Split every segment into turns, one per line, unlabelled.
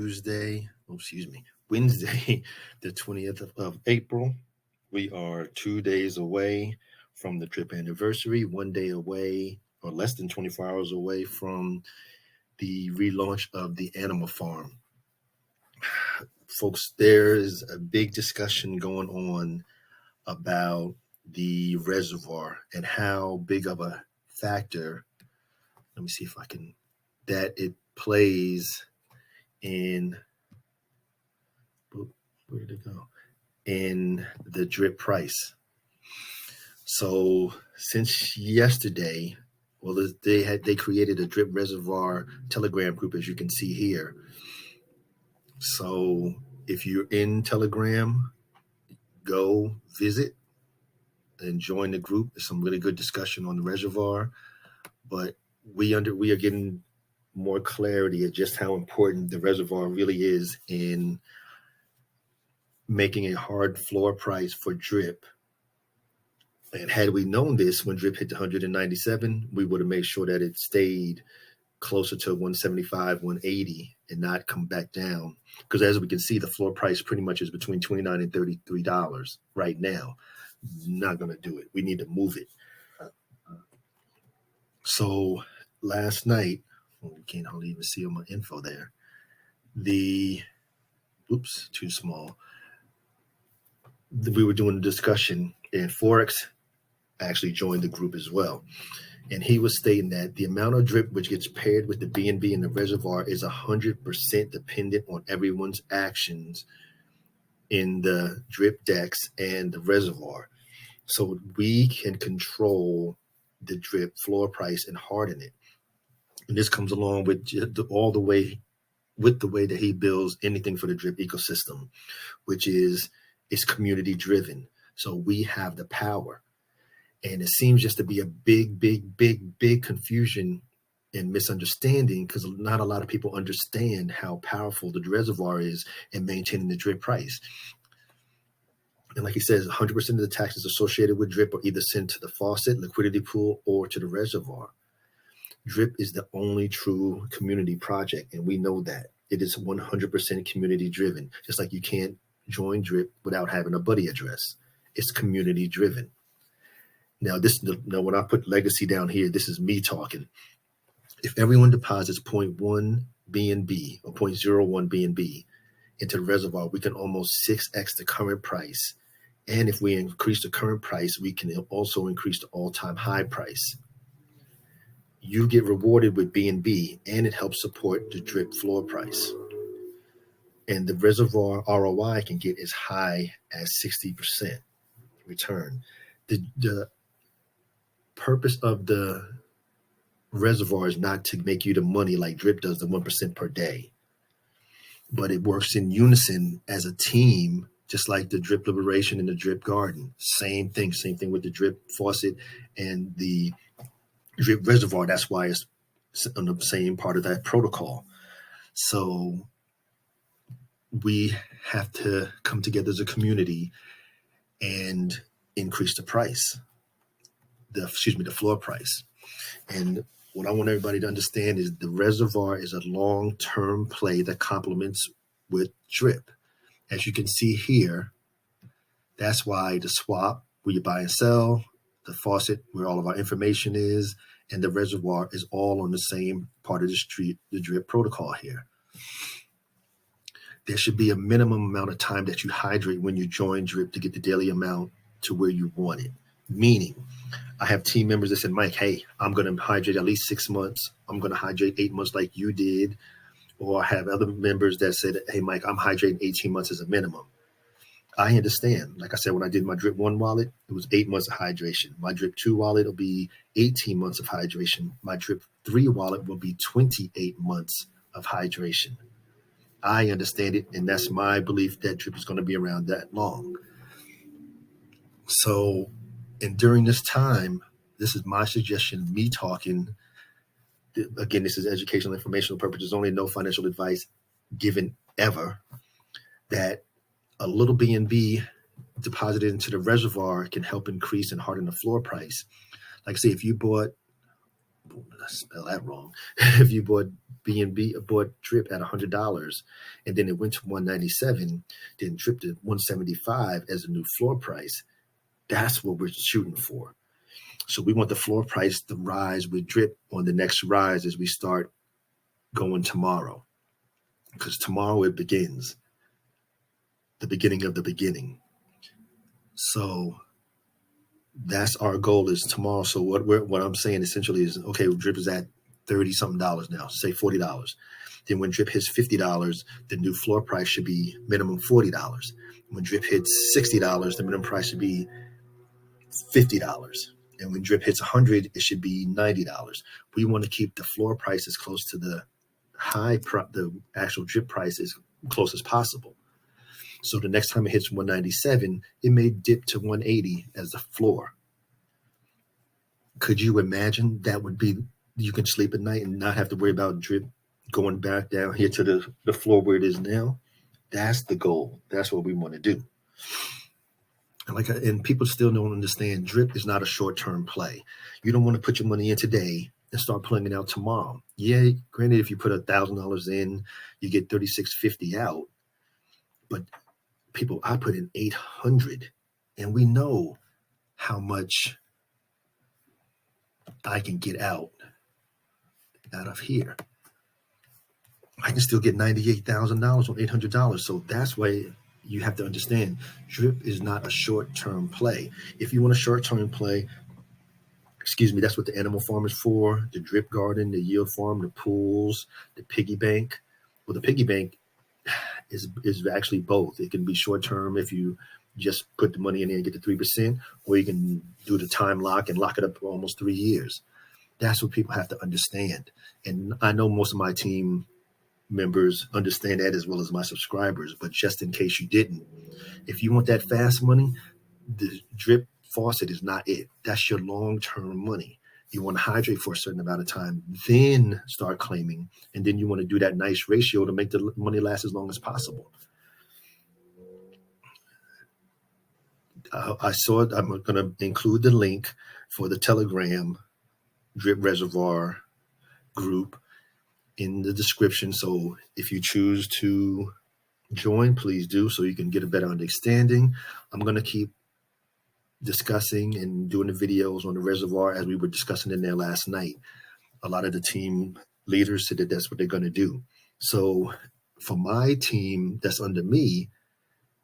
Wednesday, the 20th of April. We are 2 days away from the trip anniversary, 1 day away, or less than 24 hours away from the relaunch of the animal farm. Folks, there is a big discussion going on about the reservoir and how big of a factor, let me see if I can, that it plays in, where did it go? In the drip price. So since yesterday, they created a drip reservoir Telegram group, as you can see here. So if you're in Telegram, go visit and join the group. There's some really good discussion on the reservoir, but we are getting more clarity of just how important the reservoir really is in making a hard floor price for drip. And had we known this when drip hit 197, we would have made sure that it stayed closer to 175, 180 and not come back down. Because as we can see, the floor price pretty much is between $29 and $33 right now. Not going to do it. We need to move it. So last night, you can't hardly even see all my info there. Too small. We were doing a discussion, and Forex actually joined the group as well. And he was stating that the amount of drip which gets paired with the BNB and the reservoir is 100% dependent on everyone's actions in the drip decks and the reservoir. So we can control the drip floor price and harden it. And this comes along with the way that he builds anything for the drip ecosystem, which is it's community driven. So we have the power. And it seems just to be a big confusion and misunderstanding because not a lot of people understand how powerful the reservoir is in maintaining the drip price. And like he says, 100% of the taxes associated with drip are either sent to the faucet, liquidity pool, or to the reservoir. Drip is the only true community project, and we know that. It is 100% community driven, just like you can't join drip without having a buddy address. It's community driven. Now, when I put legacy down here, this is me talking. If everyone deposits 0.1 BNB or 0.01 BNB into the reservoir, we can almost 6x the current price. And if we increase the current price, we can also increase the all-time high price. You get rewarded with BNB, and it helps support the drip floor price. And the reservoir ROI can get as high as 60% return. The purpose of the reservoir is not to make you the money like drip does, the 1% per day, but it works in unison as a team, just like the drip liberation and the drip garden. Same thing with the drip faucet and the drip reservoir. That's why it's on the same part of that protocol. So we have to come together as a community and increase the price, the floor price. And what I want everybody to understand is the reservoir is a long-term play that complements with drip. As you can see here, that's why the swap, where you buy and sell, the faucet, where all of our information is, and the reservoir is all on the same part of the drip protocol here. There should be a minimum amount of time that you hydrate when you join drip to get the daily amount to where you want it. Meaning, I have team members that said, Mike, hey, I'm going to hydrate at least 6 months. I'm going to hydrate 8 months like you did. Or I have other members that said, hey, Mike, I'm hydrating 18 months as a minimum. I understand. Like I said, when I did my Drip 1 wallet, it was 8 months of hydration. My Drip 2 wallet will be 18 months of hydration. My Drip 3 wallet will be 28 months of hydration. I understand it, and that's my belief that drip is going to be around that long. So, and during this time, this is my suggestion, me talking. Again, this is educational, informational purposes only, no financial advice given ever, that a little BNB deposited into the reservoir can help increase and harden the floor price. Like I say, if you bought I spell that wrong. If you bought bought drip at $100 and then it went to 197, then drip to 175 as a new floor price, that's what we're shooting for. So we want the floor price to rise with drip on the next rise as we start going tomorrow, because tomorrow it begins, the beginning of the beginning. So that's our goal is tomorrow. So what I'm saying essentially is, okay, drip is at $30 something now, say $40. Then when drip hits $50, the new floor price should be minimum $40. When drip hits $60, the minimum price should be $50. And when drip hits 100, it should be $90. We want to keep the floor price as close to the the actual drip price as close as possible. So the next time it hits 197, it may dip to 180 as the floor. Could you imagine that would be, you can sleep at night and not have to worry about drip going back down here to the floor where it is now? That's the goal. That's what we want to do. And people still don't understand drip is not a short-term play. You don't want to put your money in today and start pulling it out tomorrow. Yeah, granted, if you put $1,000 in, you get $3,650 out. But people, I put in 800, and we know how much I can get out of here. I can still get $98,000 on $800. So that's why you have to understand drip is not a short-term play. If you want a short-term play, that's what the animal farm is for, the drip garden, the yield farm, the pools, the piggy bank. Well, the piggy bank is actually both. It can be short-term if you just put the money in there and get the 3%, or you can do the time lock and lock it up for almost 3 years. That's what people have to understand. And I know most of my team members understand that as well as my subscribers, but just in case you didn't, if you want that fast money, the drip faucet is not it. That's your long-term money. You want to hydrate for a certain amount of time, then start claiming, and then you want to do that nice ratio to make the money last as long as possible. I saw it. I'm going to include the link for the Telegram Drip Reservoir group in the description. So if you choose to join, please do, so you can get a better understanding. I'm going to keep discussing and doing the videos on the reservoir as we were discussing in there last night. A lot of the team leaders said that that's what they're going to do. So for my team that's under me,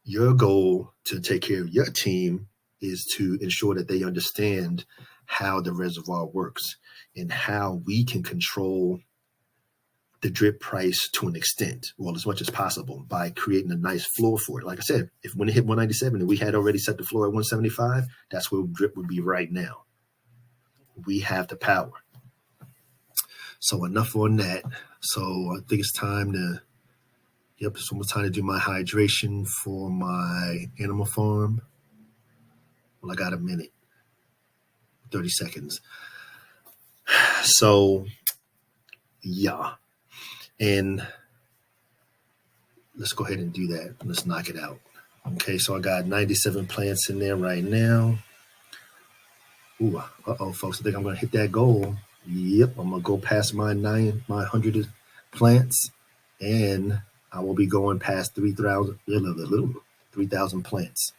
your goal to take care of your team is to ensure that they understand how the reservoir works and how we can control the drip price to an extent, well, as much as possible, by creating a nice floor for it. Like I said, when it hit 197 and we had already set the floor at 175, that's where drip would be right now. We have the power. So enough on that. So I think it's time to, it's almost time to do my hydration for my animal farm. Well, I got a minute, 30 seconds. So, yeah. And let's go ahead and do that. Let's knock it out. Okay, so I got 97 plants in there right now. Ooh, folks, I think I'm going to hit that goal. Yep, I'm going to go past my 100 plants, and I will be going past 3,000 plants.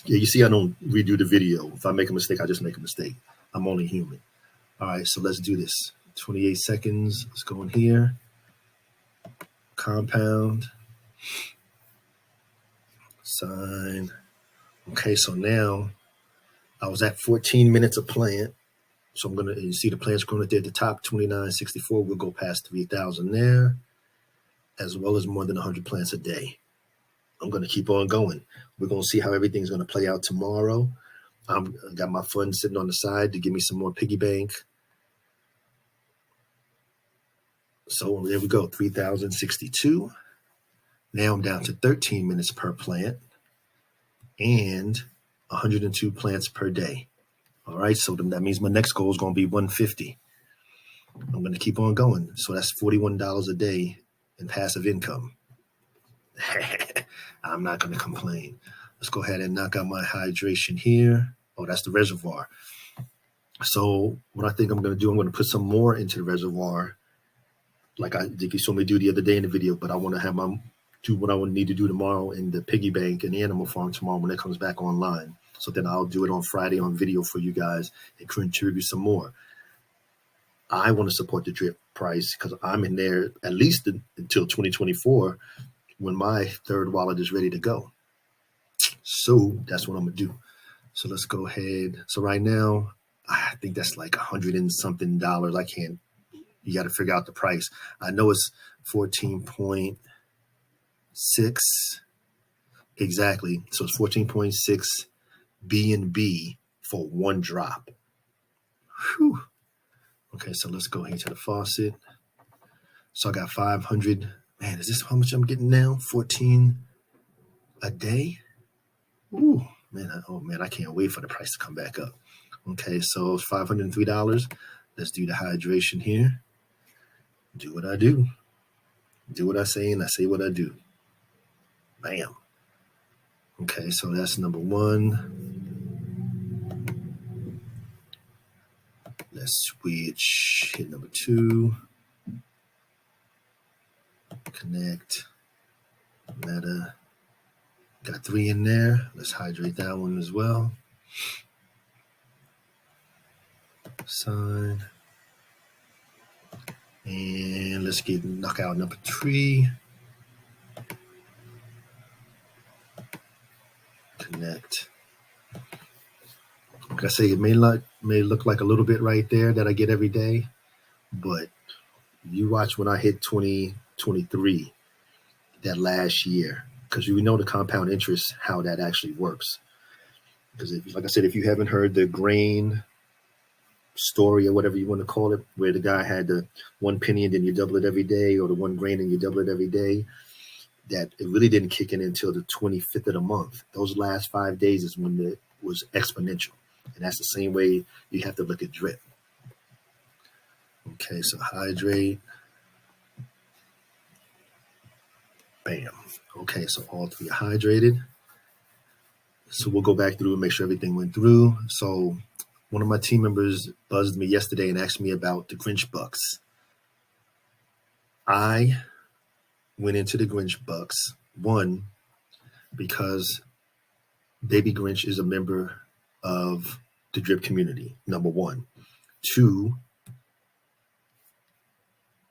Yeah, you see, I don't redo the video. If I make a mistake, I just make a mistake. I'm only human. All right, so let's do this. 28 seconds. Let's go in here. Compound. Sign. Okay, so now I was at 14 minutes a plant. So I'm going to, you see the plants growing there at the top, 2964. We'll go past 3,000 there, as well as more than 100 plants a day. I'm going to keep on going. We're going to see how everything's going to play out tomorrow. I got my funds sitting on the side to give me some more piggy bank. So there we go, 3,062. Now I'm down to 13 minutes per plant and 102 plants per day. All right, so that means my next goal is going to be 150. I'm going to keep on going. So that's $41 a day in passive income. I'm not going to complain. Let's go ahead and knock out my hydration here. Oh, that's the reservoir. So what I think I'm going to do, I'm going to put some more into the reservoir, like I think you saw me do the other day in the video. But I want to have my do what I would need to do tomorrow in the piggy bank and the animal farm tomorrow when it comes back online. So then I'll do it on Friday on video for you guys and contribute some more. I want to support the drip price because I'm in there at least until 2024 when my third wallet is ready to go. So that's what I'm going to do. So let's go ahead. So right now, I think that's like $100 and something. You got to figure out the price. I know it's 14.6 exactly. So it's 14.6 BNB for one drop. Whew. Okay, so let's go here to the faucet. So I got 500. Man, is this how much I'm getting now? 14 a day? Ooh, man, I can't wait for the price to come back up. Okay, so it's $503. Let's do the hydration here. Do what I do. Do what I say, and I say what I do. Bam. Okay, so that's number one. Let's switch. Hit number two. Connect. Meta. Got 3 in there. Let's hydrate that one as well. Sign. And let's get knockout number 3. Connect. Like I say, it may look like a little bit right there that I get every day, but you watch when I hit 2023, that last year, because we know the compound interest, how that actually works. Because like I said, if you haven't heard the grain story or whatever you want to call it, where the guy had the 1 penny and then you double it every day, or the 1 grain and you double it every day, that it really didn't kick in until the 25th of the month. Those last 5 days is when it was exponential. And that's the same way you have to look at drip. Okay, so hydrate. Bam. Okay, so all 3 are hydrated. So we'll go back through and make sure everything went through. So one of my team members buzzed me yesterday and asked me about the grinchbucks. I went into the grinchbucks, one, because Baby Grinch is a member of the drip community, number 1. 2,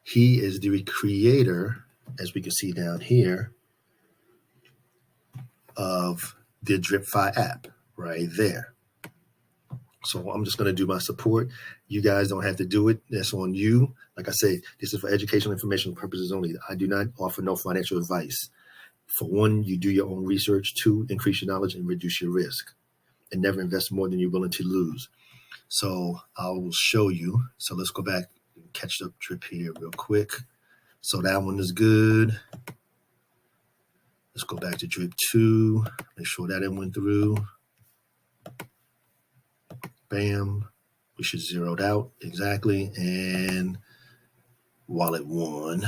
he is the creator, as we can see down here, of the DripFi app right there. So I'm just going to do my support. You guys don't have to do it. That's on you. Like I say, this is for educational information purposes only. I do not offer no financial advice. For 1, you do your own research. 2, increase your knowledge and reduce your risk. And never invest more than you're willing to lose. So I will show you. So let's go back and catch up drip here real quick. So that one is good. Let's go back to drip 2. Make sure that it went through. Bam. We should zero it out. Exactly. And wallet 1.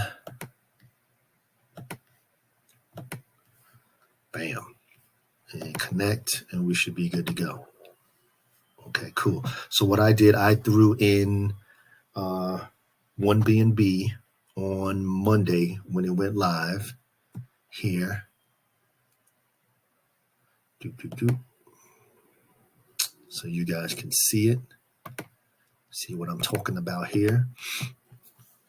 Bam. And connect, and we should be good to go. Okay, cool. So what I did, I threw in 1 BNB on Monday when it went live here. So you guys can see it. See what I'm talking about here.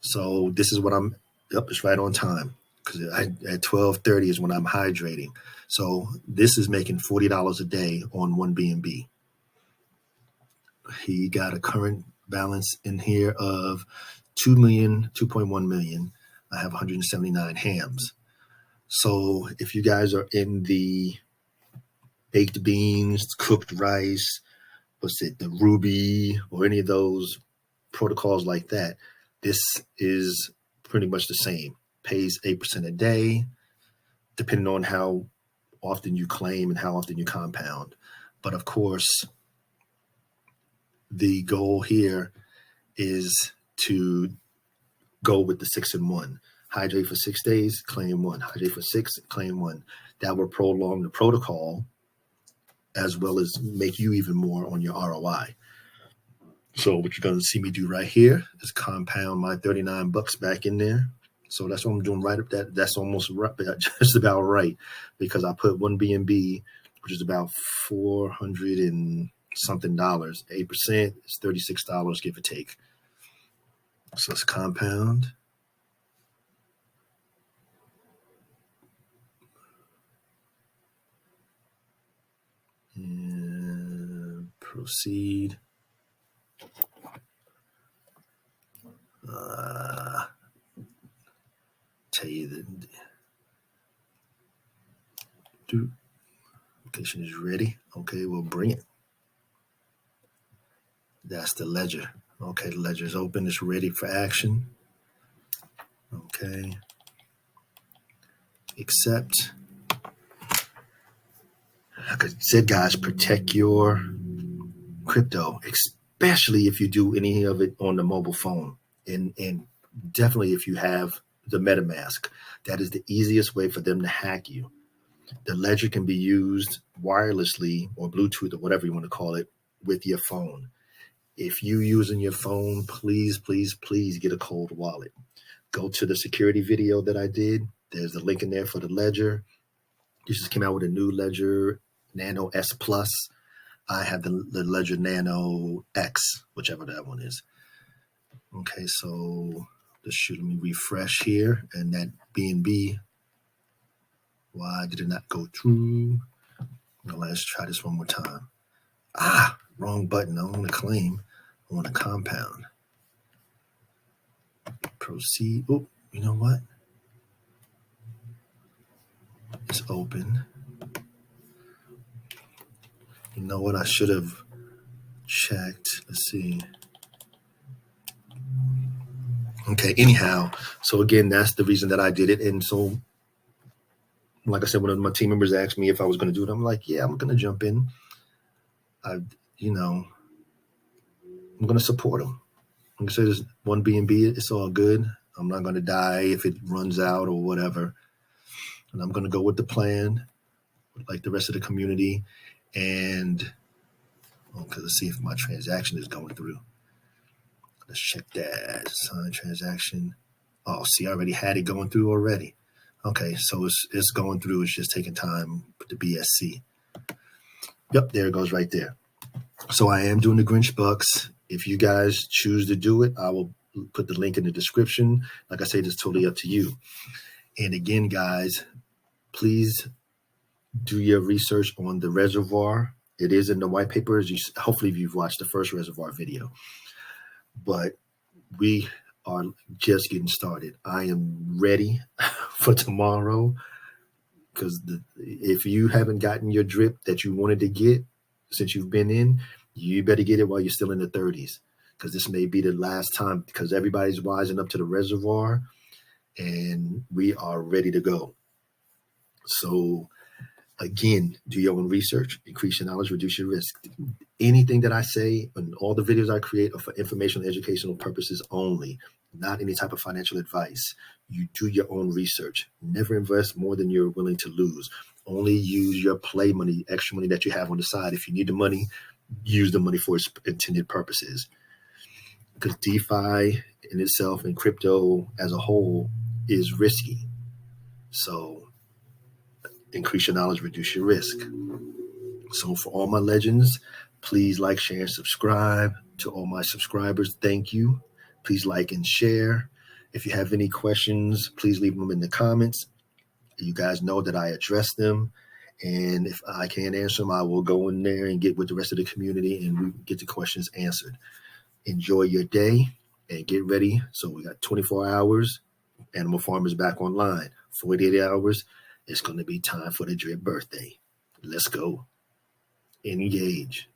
So this is what I'm, it's right on time. Because at 12:30 is when I'm hydrating. So this is making $40 a day on 1 BNB. He got a current balance in here of 2.1 million. I have 179 hams. So if you guys are in the baked beans, cooked rice, the Ruby, or any of those protocols like that, this is pretty much the same. Pays 8% a day, depending on how often you claim and how often you compound. But of course, the goal here is to go with the 6 and 1. Hydrate for 6 days, claim 1. Hydrate for 6, claim 1. That will prolong the protocol as well as make you even more on your ROI. So what you're going to see me do right here is compound my $39 back in there. So that's what I'm doing right up that. That's almost right, just about right, because I put one BNB, which is about $400 and something dollars. 8% is $36, give or take. So let's compound. And proceed. Tell you that application is ready. Okay, we'll bring it. That's the ledger. Okay, the ledger is open. It's ready for action. Okay. Accept. Like I said, guys, protect your crypto, especially if you do any of it on the mobile phone. And definitely if you have the MetaMask. That is the easiest way for them to hack you. The ledger can be used wirelessly or Bluetooth or whatever you want to call it with your phone. If you using your phone, please, please, please get a cold wallet. Go to the security video that I did. There's a link in there for the ledger. This just came out with a new ledger, Nano S Plus. I have the ledger Nano X, whichever that one is. Okay, so let me refresh here, and that BNB. Why did it not go through? Well, let's try this one more time. Wrong button. I don't want to claim. I want to compound. Proceed. Oh, you know what? It's open. You know what? I should have checked. Let's see. Okay, anyhow. So again, that's the reason that I did it. And so, like I said, one of my team members asked me if I was going to do it. I'm like, yeah, I'm going to jump in. I'm going to support them. I'm going to say there's one BNB. It's all good. I'm not going to die if it runs out or whatever. And I'm going to go with the plan, like the rest of the community. And let's see if my transaction is going through. Let's check that. Sign transaction. Oh, see, I already had it going through already. Okay, so it's going through. It's just taking time with the BSC. Yep, there it goes right there. So I am doing the grinchbucks. If you guys choose to do it, I will put the link in the description. Like I said, it's totally up to you. And again, guys, please do your research on the Reservoir. It is in the white papers. Hopefully you've watched the first Reservoir video. But we are just getting started. I am ready for tomorrow, because if you haven't gotten your drip that you wanted to get since you've been in, you better get it while you're still in the 30s, because this may be the last time, because everybody's wising up to the Reservoir and we are ready to go. So again, do your own research, increase your knowledge, reduce your risk. Anything that I say and all the videos I create are for informational and educational purposes only, not any type of financial advice. You do your own research. Never invest more than you're willing to lose. Only use your play money, extra money that you have on the side. If you need the money, use the money for its intended purposes. Because DeFi in itself and crypto as a whole is risky. So increase your knowledge, reduce your risk. So for all my legends, please like, share, and subscribe. To all my subscribers, thank you. Please like and share. If you have any questions, please leave them in the comments. You guys know that I address them. And if I can't answer them, I will go in there and get with the rest of the community and we get the questions answered. Enjoy your day and get ready. So we got 24 hours. Animal Farm is back online. 48 hours. It's going to be time for the drip birthday. Let's go. Engage.